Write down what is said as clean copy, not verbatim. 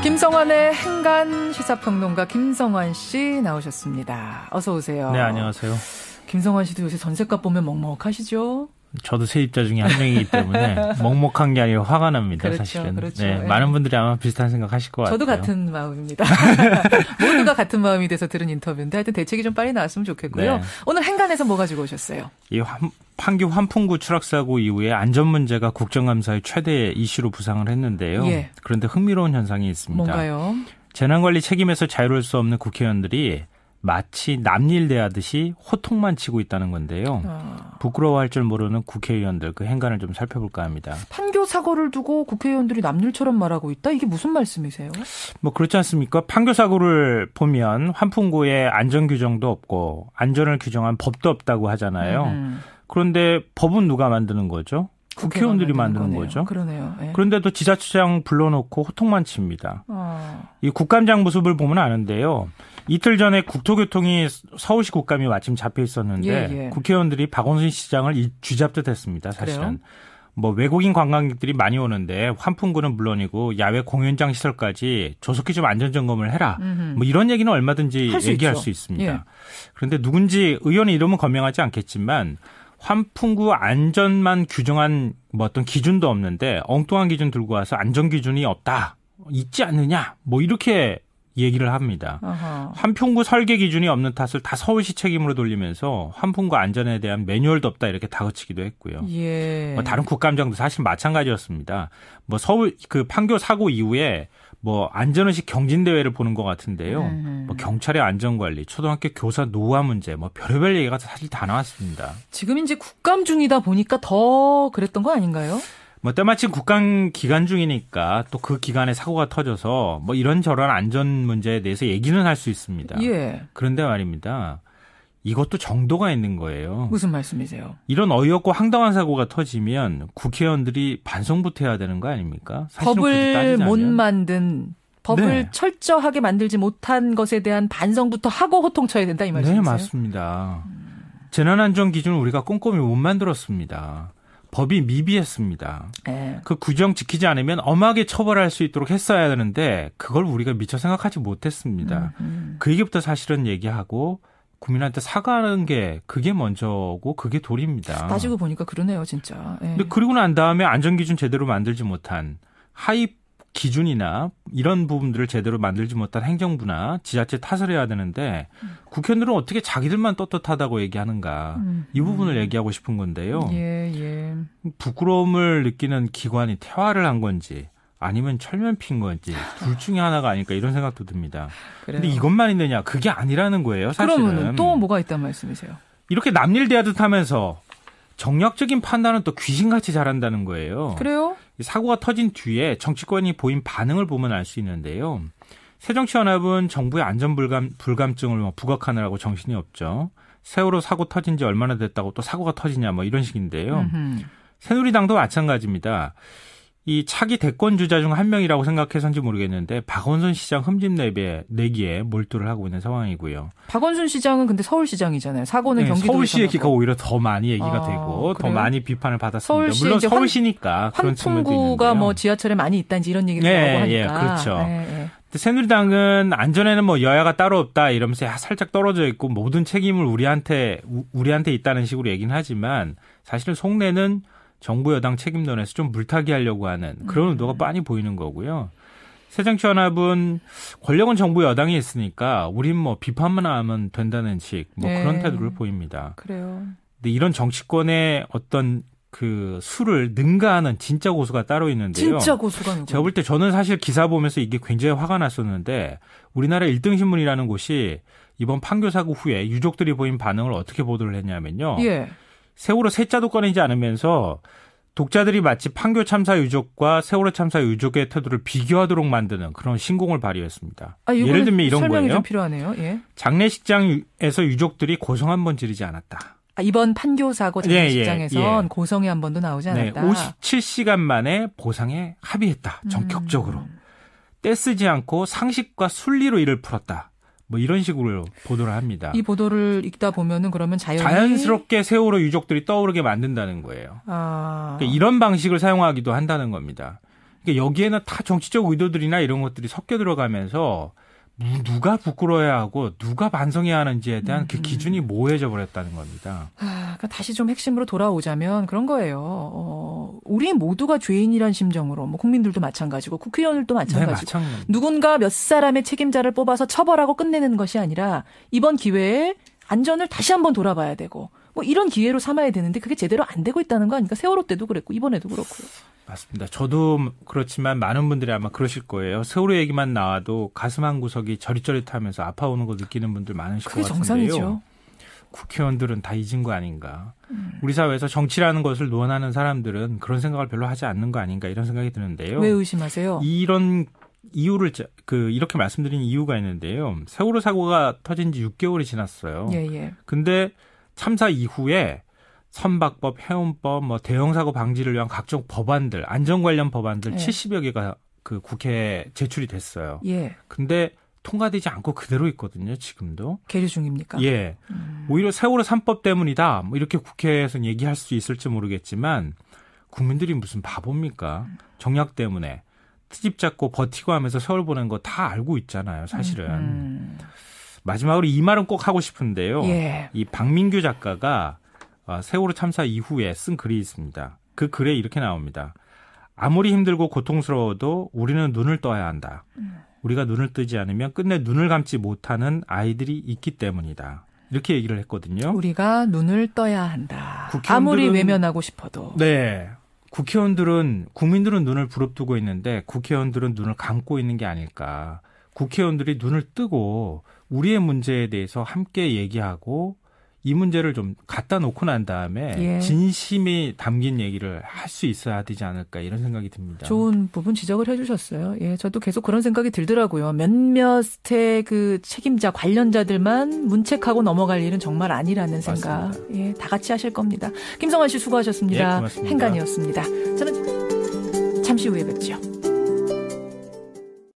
김성환의 행간 시사평론가 김성환 씨 나오셨습니다. 어서 오세요. 네, 안녕하세요. 김성환 씨도 요새 전셋값 보면 먹먹하시죠? 저도 세입자 중에 한 명이기 때문에 먹먹한 게 아니라 화가 납니다. 그렇죠, 사실은. 그렇죠. 네, 네. 많은 분들이 아마 비슷한 생각하실 것 저도 같아요. 같은 마음입니다. 모두가 같은 마음이 돼서 들은 인터뷰인데 하여튼 대책이 좀 빨리 나왔으면 좋겠고요. 네. 오늘 행간에서 뭐 가지고 오셨어요? 이 판교 환풍구 추락사고 이후에 안전 문제가 국정감사의 최대 이슈로 부상을 했는데요. 예. 그런데 흥미로운 현상이 있습니다. 뭔가요? 재난관리 책임에서 자유로울 수 없는 국회의원들이 마치 남일대하듯이 호통만 치고 있다는 건데요. 부끄러워할 줄 모르는 국회의원들 그 행간을 좀 살펴볼까 합니다. 판교 사고를 두고 국회의원들이 남일처럼 말하고 있다? 이게 무슨 말씀이세요? 뭐 그렇지 않습니까? 판교 사고를 보면 환풍구에 안전 규정도 없고 안전을 규정한 법도 없다고 하잖아요. 그런데 법은 누가 만드는 거죠? 국회의원들이 만드는 거죠. 그러네요. 네. 그런데도 지자체장 불러놓고 호통만 칩니다. 이 국감장 모습을 보면 아는데요. 이틀 전에 국토교통이 서울시 국감이 마침 잡혀 있었는데 국회의원들이 박원순 시장을 쥐잡듯 했습니다. 사실은. 그래요? 뭐 외국인 관광객들이 많이 오는데 환풍구는 물론이고 야외 공연장 시설까지 조속히 좀 안전점검을 해라. 뭐 이런 얘기는 얼마든지 얘기할 수 있습니다. 예. 그런데 누군지 의원의 이름은 거명하지 않겠지만 환풍구 안전만 규정한 뭐 어떤 기준도 없는데 엉뚱한 기준 들고 와서 안전 기준이 없다. 있지 않느냐. 뭐 이렇게 얘기를 합니다. 아하. 환풍구 설계 기준이 없는 탓을 다 서울시 책임으로 돌리면서 환풍구 안전에 대한 매뉴얼도 없다 이렇게 다그치기도 했고요. 예. 뭐 다른 국감장도 사실 마찬가지였습니다. 뭐 서울 그 판교 사고 이후에 뭐 안전의식 경진대회를 보는 것 같은데요. 뭐 경찰의 안전관리, 초등학교 교사 노화 문제, 뭐 별의별 얘기가 사실 다 나왔습니다. 지금 이제 국감 중이다 보니까 더 그랬던 거 아닌가요? 뭐 때마침 국감 기간 중이니까 또 그 기간에 사고가 터져서 뭐 이런저런 안전 문제에 대해서 얘기는 할 수 있습니다. 예. 그런데 말입니다. 이것도 정도가 있는 거예요. 무슨 말씀이세요? 이런 어이없고 황당한 사고가 터지면 국회의원들이 반성부터 해야 되는 거 아닙니까? 법을 못 만든, 법을 네. 철저하게 만들지 못한 것에 대한 반성부터 하고 호통쳐야 된다 이 말씀이세요? 네, 맞습니다. 재난안전 기준을 우리가 꼼꼼히 못 만들었습니다. 법이 미비했습니다. 네. 그 규정 지키지 않으면 엄하게 처벌할 수 있도록 했어야 하는데 그걸 우리가 미처 생각하지 못했습니다. 그 얘기부터 사실은 얘기하고 국민한테 사과하는 게 그게 먼저고 그게 도리입니다. 따지고 보니까 그러네요, 진짜. 네. 근데 그리고 난 다음에 안전기준 제대로 만들지 못한 하위 기준이나 이런 부분들을 제대로 만들지 못한 행정부나 지자체 탓을 해야 되는데 국회의원들은 어떻게 자기들만 떳떳하다고 얘기하는가 이 부분을 얘기하고 싶은 건데요. 예. 부끄러움을 느끼는 기관이 퇴화를 한 건지 아니면 철면 핀 건지 둘 중에 하나가 아닐까 이런 생각도 듭니다. 그런데 이것만 있느냐 그게 아니라는 거예요. 사실은. 그러면 또 뭐가 있단 말씀이세요? 이렇게 남일대하듯 하면서 정략적인 판단은 또 귀신같이 잘한다는 거예요. 그래요? 사고가 터진 뒤에 정치권이 보인 반응을 보면 알 수 있는데요. 새정치연합은 정부의 안전불감증을 부각하느라고 정신이 없죠. 세월호 사고 터진 지 얼마나 됐다고 또 사고가 터지냐 뭐 이런 식인데요. 새누리당도 마찬가지입니다. 이 차기 대권 주자 중 한 명이라고 생각해서인지 모르겠는데 박원순 시장 흠집 내기에 몰두를 하고 있는 상황이고요. 박원순 시장은 근데 서울시장이잖아요. 사고는 네, 경기도에서 서울시 얘기가 나고. 오히려 더 많이 얘기가 되고 그래요? 더 많이 비판을 받았습니다. 물론 이제 서울시니까 그런 측면도 있는데요. 환풍구가 뭐 지하철에 많이 있다든지 이런 얘기를 하고 하니까. 예, 그렇죠. 예. 새누리당은 안전에는 뭐 여야가 따로 없다 이러면서 살짝 떨어져 있고 모든 책임을 우리한테 있다는 식으로 얘기는 하지만 사실은 속내는 정부 여당 책임론에서 좀 물타기 하려고 하는 그런 의도가 빤히 보이는 거고요. 새정치연합은 권력은 정부 여당이 있으니까 우린 뭐 비판만 하면 된다는 식 뭐 그런 태도를 보입니다. 그래요. 근데 이런 정치권의 어떤 그 수를 능가하는 진짜 고수가 따로 있는데요. 진짜 고수가 누구예요? 제가 볼 때 저는 사실 기사 보면서 이게 굉장히 화가 났었는데 우리나라 1등 신문이라는 곳이 이번 판교 사고 후에 유족들이 보인 반응을 어떻게 보도를 했냐면요. 예. 세월호 세자도 꺼내지 않으면서 독자들이 마치 판교 참사 유족과 세월호 참사 유족의 태도를 비교하도록 만드는 그런 신공을 발휘했습니다. 예를 들면 이런 설명이 거예요. 좀 필요하네요. 예. 장례식장에서 유족들이 고성 한 번 지르지 않았다. 이번 판교 사고 장례식장에선 예. 고성이 한 번도 나오지 않았다. 57시간 만에 보상에 합의했다. 전격적으로. 떼쓰지 않고 상식과 순리로 일을 풀었다. 뭐 이런 식으로 보도를 합니다. 이 보도를 읽다 보면은 그러면 자연스럽게 세월호 유족들이 떠오르게 만든다는 거예요. 그러니까 이런 방식을 사용하기도 한다는 겁니다. 그러니까 여기에는 다 정치적 의도들이나 이런 것들이 섞여 들어가면서 누가 부끄러워야 하고 누가 반성해야 하는지에 대한 그 기준이 모호해져 버렸다는 겁니다. 그러니까 다시 좀 핵심으로 돌아오자면 그런 거예요. 우리 모두가 죄인이란 심정으로 뭐 국민들도 마찬가지고 국회의원들도 마찬가지고 누군가 몇 사람의 책임자를 뽑아서 처벌하고 끝내는 것이 아니라 이번 기회에 안전을 다시 한번 돌아봐야 되고 뭐 이런 기회로 삼아야 되는데 그게 제대로 안 되고 있다는 거 아닙니까? 세월호 때도 그랬고 이번에도 그렇고요. 맞습니다. 저도 그렇지만 많은 분들이 아마 그러실 거예요. 세월호 얘기만 나와도 가슴 한 구석이 저릿저릿하면서 아파오는 거 느끼는 분들 많으실 것 같은데요. 그게 정상이죠. 국회의원들은 다 잊은 거 아닌가. 우리 사회에서 정치라는 것을 논하는 사람들은 그런 생각을 별로 하지 않는 거 아닌가 이런 생각이 드는데요. 왜 의심하세요? 이런 이유를 이렇게 말씀드린 이유가 있는데요. 세월호 사고가 터진 지 6개월이 지났어요. 예. 근데 참사 이후에 선박법, 해운법, 뭐 대형사고 방지를 위한 각종 법안들, 안전 관련 법안들 70여 개가 그 국회에 제출이 됐어요. 예. 근데 통과되지 않고 그대로 있거든요, 지금도. 계류 중입니까? 예. 오히려 세월호 3법 때문이다. 뭐 이렇게 국회에서 얘기할 수 있을지 모르겠지만 국민들이 무슨 바보입니까? 정략 때문에 트집 잡고 버티고 하면서 세월 보낸 거 다 알고 있잖아요, 사실은. 마지막으로 이 말은 꼭 하고 싶은데요. 예. 이 박민규 작가가 세월호 참사 이후에 쓴 글이 있습니다. 그 글에 이렇게 나옵니다. 아무리 힘들고 고통스러워도 우리는 눈을 떠야 한다. 우리가 눈을 뜨지 않으면 끝내 눈을 감지 못하는 아이들이 있기 때문이다. 이렇게 얘기를 했거든요. 우리가 눈을 떠야 한다. 아무리 외면하고 싶어도. 네. 국민들은 눈을 부릅뜨고 있는데 국회의원들은 눈을 감고 있는 게 아닐까. 국회의원들이 눈을 뜨고 우리의 문제에 대해서 함께 얘기하고 이 문제를 좀 갖다 놓고 난 다음에 진심이 담긴 얘기를 할 수 있어야 되지 않을까 이런 생각이 듭니다. 좋은 부분 지적을 해 주셨어요. 예, 저도 계속 그런 생각이 들더라고요. 몇몇의 그 책임자 관련자들만 문책하고 넘어갈 일은 정말 아니라는 생각. 맞습니다. 예, 다 같이 하실 겁니다. 김성환 씨 수고하셨습니다. 예, 고맙습니다. 행간이었습니다. 저는 잠시 후에 뵙죠.